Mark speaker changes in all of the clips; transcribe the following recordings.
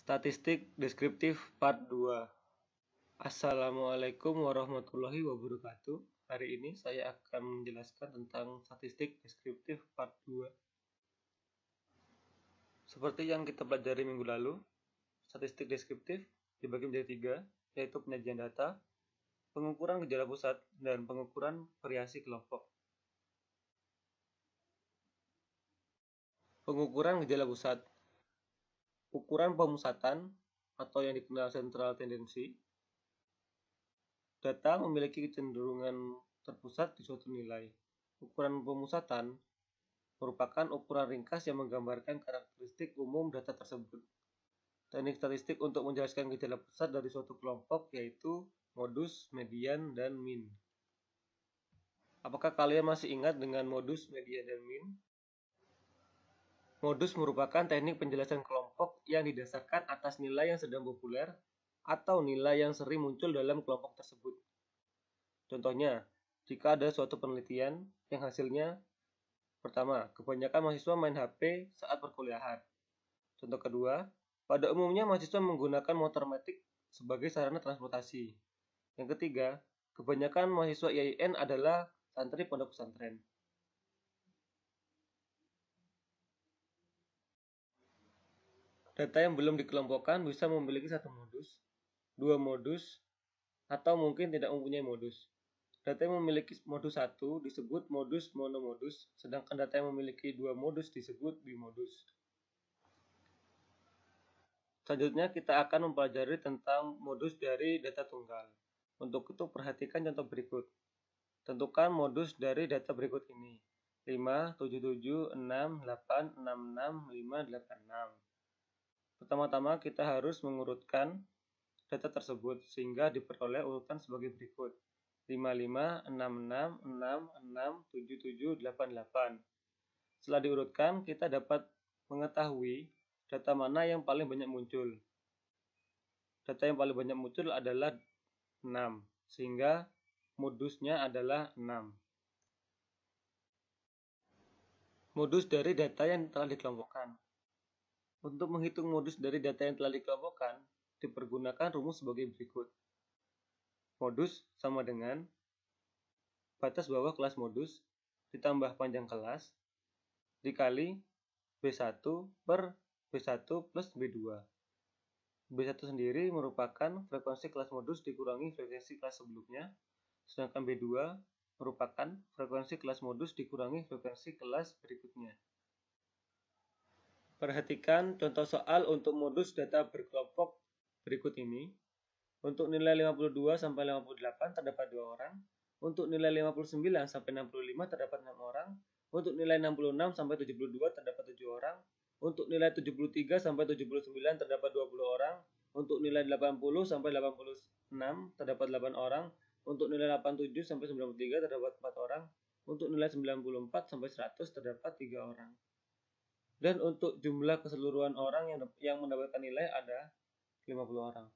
Speaker 1: Statistik deskriptif part 2. Assalamualaikum warahmatullahi wabarakatuh. Hari ini saya akan menjelaskan tentang statistik deskriptif part 2. Seperti yang kita pelajari minggu lalu, statistik deskriptif dibagi menjadi 3, yaitu penyajian data, pengukuran gejala pusat, dan pengukuran variasi kelompok. Pengukuran gejala pusat. Ukuran pemusatan atau yang dikenal central tendency. Data memiliki kecenderungan terpusat di suatu nilai. Ukuran pemusatan merupakan ukuran ringkas yang menggambarkan karakteristik umum data tersebut. Teknik statistik untuk menjelaskan gejala pusat dari suatu kelompok yaitu modus, median, dan min. Apakah kalian masih ingat dengan modus, median, dan min? Modus merupakan teknik penjelasan kelompok yang didasarkan atas nilai yang sedang populer atau nilai yang sering muncul dalam kelompok tersebut. Contohnya, jika ada suatu penelitian yang hasilnya pertama, kebanyakan mahasiswa main HP saat perkuliahan. Contoh kedua, pada umumnya mahasiswa menggunakan motor matic sebagai sarana transportasi. Yang ketiga, kebanyakan mahasiswa IAIN adalah santri pondok pesantren. Data yang belum dikelompokkan bisa memiliki satu modus, dua modus, atau mungkin tidak mempunyai modus. Data yang memiliki modus 1 disebut modus monomodus, sedangkan data yang memiliki dua modus disebut bimodus. Selanjutnya kita akan mempelajari tentang modus dari data tunggal. Untuk itu perhatikan contoh berikut. Tentukan modus dari data berikut ini. 5, 7, 7, 6, 8, 6, 6, 5, 8, 6. Pertama-tama kita harus mengurutkan data tersebut sehingga diperoleh urutan sebagai berikut. 55, 66, 6, 6, 7, 7, 8, 8. Setelah diurutkan, kita dapat mengetahui data mana yang paling banyak muncul. Data yang paling banyak muncul adalah 6, sehingga modusnya adalah 6. Modus dari data yang telah dikelompokkan. Untuk menghitung modus dari data yang telah dikelompokkan, dipergunakan rumus sebagai berikut. Modus sama dengan batas bawah kelas modus ditambah panjang kelas dikali B1 per B1 plus B2. B1 sendiri merupakan frekuensi kelas modus dikurangi frekuensi kelas sebelumnya, sedangkan B2 merupakan frekuensi kelas modus dikurangi frekuensi kelas berikutnya. Perhatikan contoh soal untuk modus data berkelompok berikut ini. Untuk nilai 52 sampai 58 terdapat 2 orang. Untuk nilai 59 sampai 65 terdapat 6 orang. Untuk nilai 66 sampai 72 terdapat 7 orang. Untuk nilai 73 sampai 79 terdapat 20 orang. Untuk nilai 80 sampai 86 terdapat 8 orang. Untuk nilai 87 sampai 93 terdapat 4 orang. Untuk nilai 94 sampai 100 terdapat 3 orang. Dan untuk jumlah keseluruhan orang yang mendapatkan nilai ada 50 orang.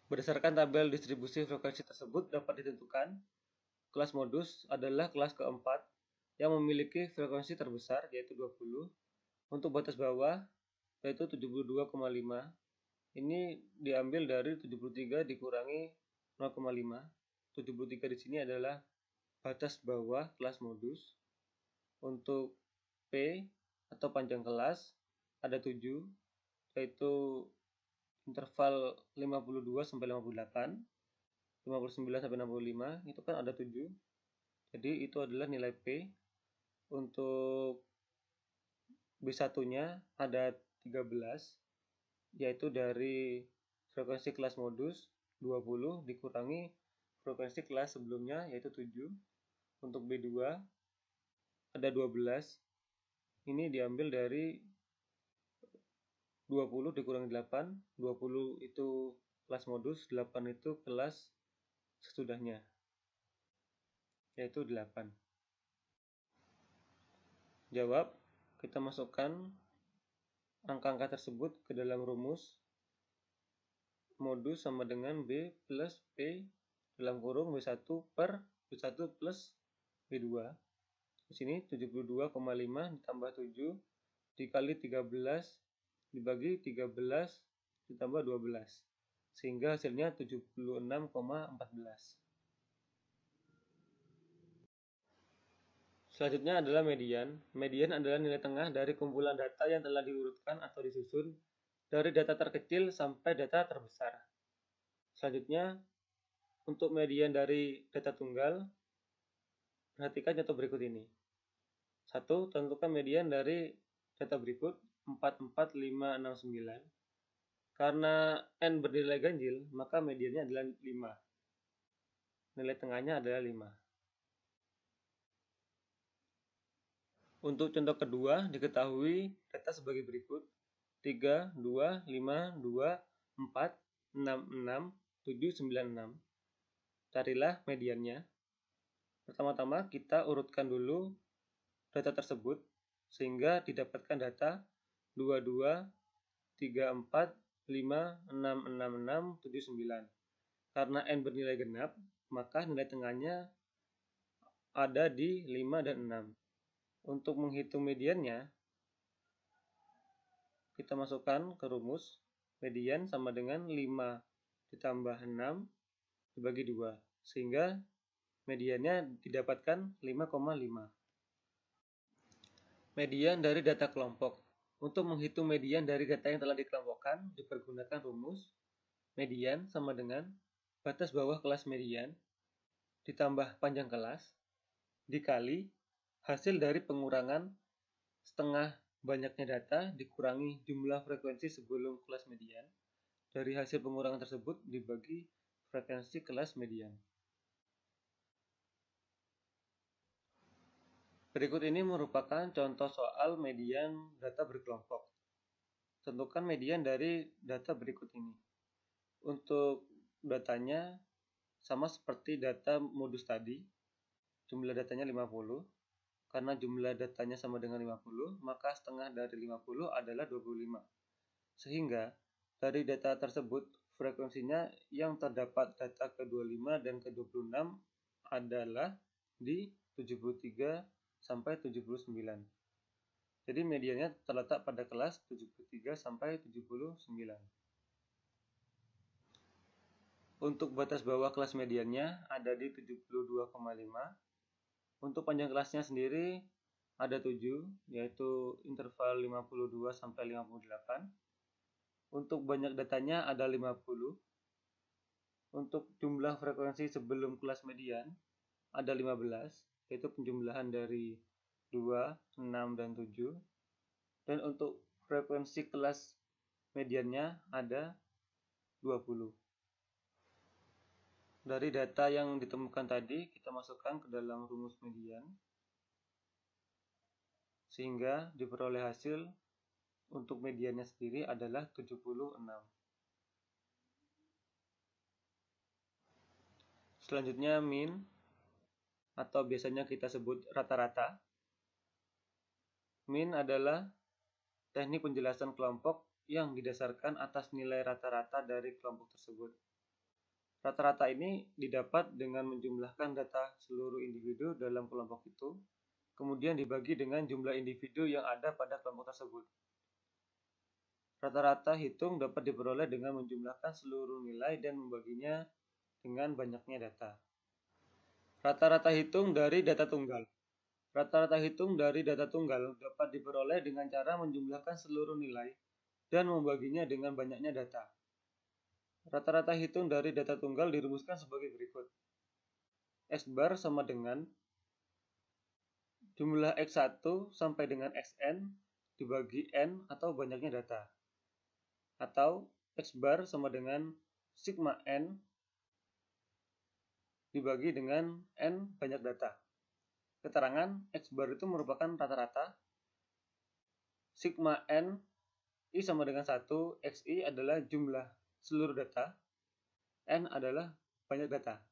Speaker 1: Berdasarkan tabel distribusi frekuensi tersebut dapat ditentukan kelas modus adalah kelas keempat yang memiliki frekuensi terbesar yaitu 20. Untuk batas bawah yaitu 72,5. Ini diambil dari 73 dikurangi 0,5. 73 di sini adalah batas bawah kelas modus. Untuk P atau panjang kelas ada 7, yaitu interval 52 sampai 58, 59 sampai 65 itu kan ada 7. Jadi itu adalah nilai P. Untuk B1-nya ada 13, yaitu dari frekuensi kelas modus 20 dikurangi frekuensi kelas sebelumnya yaitu 7. Untuk B2 ada 12. Ini diambil dari 20 dikurangi 8. 20 itu kelas modus, 8 itu kelas sesudahnya, yaitu 8. Jawab, kita masukkan angka-angka tersebut ke dalam rumus. Modus sama dengan B plus P dalam kurung B1 per B1 plus B2. Di sini 72,5 ditambah 7 dikali 13 dibagi 13 ditambah 12, sehingga hasilnya 76,14. Selanjutnya adalah median. Median adalah nilai tengah dari kumpulan data yang telah diurutkan atau disusun dari data terkecil sampai data terbesar. Selanjutnya, untuk median dari data tunggal, perhatikan contoh berikut ini. 1. Tentukan median dari data berikut 44569. Karena N bernilai ganjil, maka mediannya adalah 5. Nilai tengahnya adalah 5. Untuk contoh kedua, diketahui data sebagai berikut: 3, 2, 5, 2, 4, 6, 6, 7, 9, 6. Carilah mediannya. Pertama-tama kita urutkan dulu data tersebut sehingga didapatkan data 22, 34, 5, 6, 6, 6, 7, 9. Karena N bernilai genap, maka nilai tengahnya ada di 5 dan 6. Untuk menghitung mediannya, kita masukkan ke rumus. Median sama dengan 5 ditambah 6 dibagi 2, sehingga mediannya didapatkan 5,5. Median dari data kelompok. Untuk menghitung median dari data yang telah dikelompokkan, dipergunakan rumus median sama dengan batas bawah kelas median ditambah panjang kelas dikali hasil dari pengurangan setengah banyaknya data dikurangi jumlah frekuensi sebelum kelas median. Dari hasil pengurangan tersebut dibagi frekuensi kelas median. Berikut ini merupakan contoh soal median data berkelompok. Tentukan median dari data berikut ini. Untuk datanya sama seperti data modus tadi, jumlah datanya 50. Karena jumlah datanya sama dengan 50, maka setengah dari 50 adalah 25. Sehingga dari data tersebut, frekuensinya yang terdapat data ke-25 dan ke-26 adalah di 73 sampai 79. Jadi mediannya terletak pada kelas 73 sampai 79. Untuk batas bawah kelas mediannya ada di 72,5. Untuk panjang kelasnya sendiri ada 7, yaitu interval 52 sampai 58. Untuk banyak datanya ada 50. Untuk jumlah frekuensi sebelum kelas median ada 15, yaitu penjumlahan dari 2, 6, dan 7. Dan untuk frekuensi kelas mediannya ada 20. Dari data yang ditemukan tadi, kita masukkan ke dalam rumus median, sehingga diperoleh hasil untuk mediannya sendiri adalah 76. Selanjutnya min, atau biasanya kita sebut rata-rata. Min adalah teknik penjelasan kelompok yang didasarkan atas nilai rata-rata dari kelompok tersebut. Rata-rata ini didapat dengan menjumlahkan data seluruh individu dalam kelompok itu, kemudian dibagi dengan jumlah individu yang ada pada kelompok tersebut. Rata-rata hitung dapat diperoleh dengan menjumlahkan seluruh nilai dan membaginya dengan banyaknya data. Rata-rata hitung dari data tunggal. Rata-rata hitung dari data tunggal dapat diperoleh dengan cara menjumlahkan seluruh nilai dan membaginya dengan banyaknya data. Rata-rata hitung dari data tunggal dirumuskan sebagai berikut. X bar sama dengan jumlah X1 sampai dengan Xn dibagi N atau banyaknya data. Atau X bar sama dengan sigma N dibagi dengan N banyak data. Keterangan X bar itu merupakan rata-rata. Sigma N I sama dengan 1, XI adalah jumlah seluruh data, N adalah banyak data.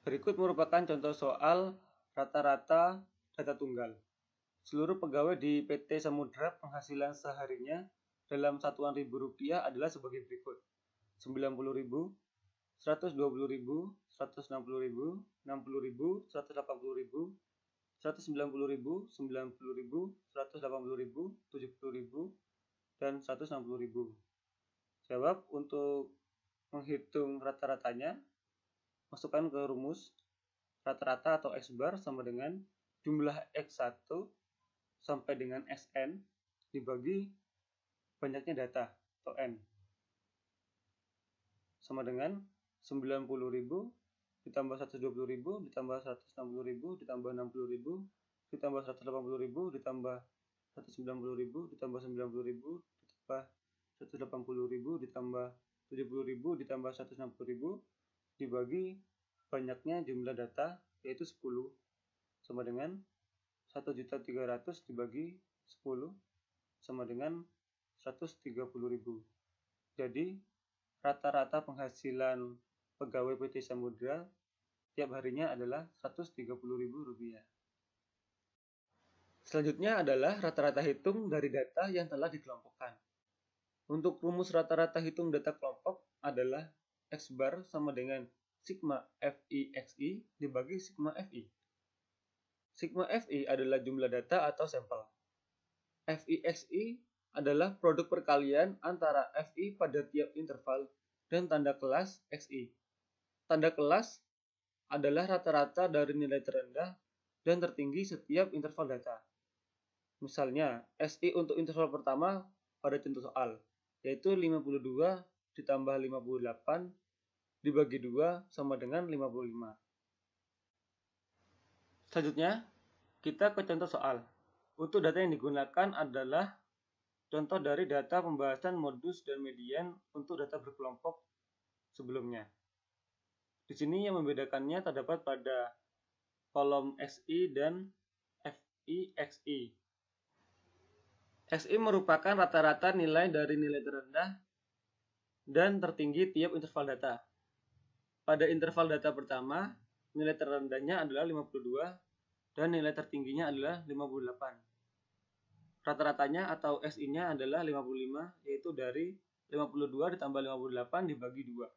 Speaker 1: Berikut merupakan contoh soal rata-rata data tunggal. Seluruh pegawai di PT Samudra penghasilan seharinya dalam satuan ribu rupiah adalah sebagai berikut. 90.000, 120.000, 160.000, 60.000, 180.000, 190.000, 90.000, 180.000, 70.000, dan 160.000. Jawab untuk menghitung rata-ratanya, masukkan ke rumus rata-rata atau X bar sama dengan jumlah X1 sampai dengan Xn dibagi banyaknya data atau N, sama dengan 90.000 ditambah 120.000 ditambah 160.000 ditambah 60.000 ditambah 180.000 ditambah 190.000 ditambah 90.000 ditambah 180.000 ditambah 70.000 ditambah 160.000 dibagi banyaknya jumlah data yaitu 10, sama dengan 1.300.000 dibagi 10 sama dengan 130.000. Jadi rata-rata penghasilan pegawai PT Samudra tiap harinya adalah Rp130.000. Selanjutnya adalah rata-rata hitung dari data yang telah dikelompokkan. Untuk rumus rata-rata hitung data kelompok adalah X bar sama dengan sigma FI/XI dibagi sigma FI. Sigma FI adalah jumlah data atau sampel. FI/XI adalah produk perkalian antara FI pada tiap interval dan tanda kelas XI. Tanda kelas adalah rata-rata dari nilai terendah dan tertinggi setiap interval data. Misalnya, SI untuk interval pertama pada contoh soal, yaitu 52 ditambah 58 dibagi 2 sama dengan 55. Selanjutnya, kita ke contoh soal. Untuk data yang digunakan adalah contoh dari data pembahasan modus dan median untuk data berkelompok sebelumnya. Di sini yang membedakannya terdapat pada kolom XI dan FI/XI. XI merupakan rata-rata nilai dari nilai terendah dan tertinggi tiap interval data. Pada interval data pertama, nilai terendahnya adalah 52 dan nilai tertingginya adalah 58. Rata-ratanya atau SI-nya adalah 55, yaitu dari 52 ditambah 58 dibagi 2.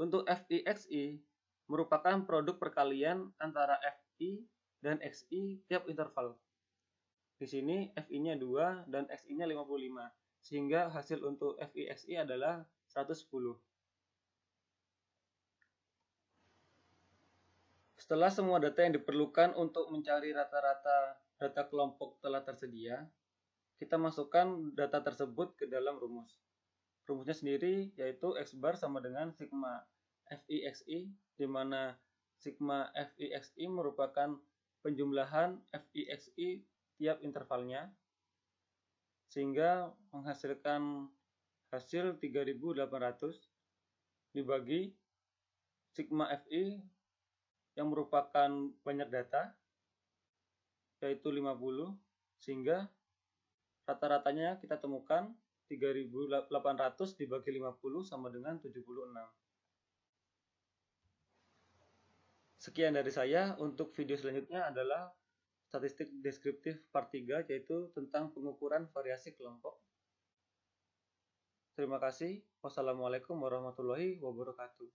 Speaker 1: Untuk FI/XI merupakan produk perkalian antara FI dan XI tiap interval. Di sini FI-nya 2 dan XI-nya 55, sehingga hasil untuk FI/XI adalah 110. Setelah semua data yang diperlukan untuk mencari rata-rata data kelompok telah tersedia, kita masukkan data tersebut ke dalam rumus. Rumusnya sendiri yaitu X bar sama dengan sigma FI/XI, di mana sigma FI/XI merupakan penjumlahan FI/XI tiap intervalnya, sehingga menghasilkan hasil 3.800 dibagi sigma FI yang merupakan banyak data, yaitu 50, sehingga rata-ratanya kita temukan 3.800 dibagi 50 sama dengan 76. Sekian dari saya. Untuk video selanjutnya adalah statistik deskriptif part 3, yaitu tentang pengukuran variasi kelompok. Terima kasih. Wassalamualaikum warahmatullahi wabarakatuh.